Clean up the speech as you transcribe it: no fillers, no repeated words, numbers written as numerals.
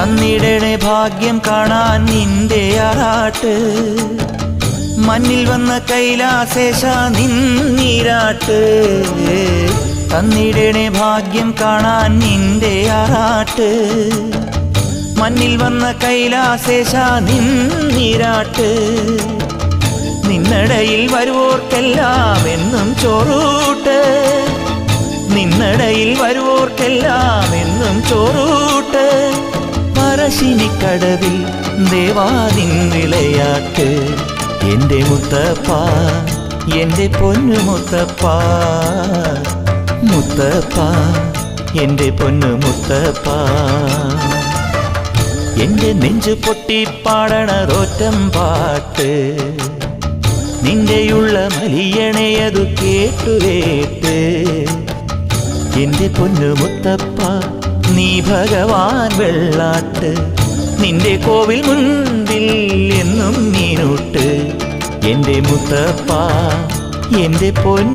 തന്നിടണേ ഭാഗ്യം കാണാൻ നിന്റെ ആറാട്ട് മണ്ണിൽ വന്ന കൈലാസേശ നിന്നീരാട്ട് തന്നിടണേ ഭാഗ്യം കാണാൻ നിന്റെ ആറാട്ട് മണ്ണിൽ വന്ന കൈലാസേശ നിന്നീരാട്ട് നിന്നടയിൽ വരുവോർക്കെല്ലാം എന്നും ചോറൂട്ട് നിന്നടയിൽ വരുവോർക്കെല്ലാം എന്നും ചോറൂട്ട് പറശ്ശിനിക്കടവിൽ ദേവാദിൻ വിളയാട്ട് എൻ്റെ മുത്തപ്പ എൻ്റെ പൊന്നു മുത്തപ്പ മുത്തപ്പ എൻ്റെ പൊന്നു മുത്തപ്പ എൻ്റെ നെഞ്ചു പൊട്ടി പാടണതൊറ്റം പാട്ട് നിന്റെയുള്ള മലിയണയതു കേട്ടുകേട്ട് എൻ്റെ പൊന്നു മുത്തപ്പ നീ ഭഗവാൻ വെള്ളാട്ട് നിന്റെ കോവിൽ മുൻപിൽ എന്നും നീനൂട്ട് എൻ്റെ മുത്തപ്പ എൻ്റെ പൊന്നു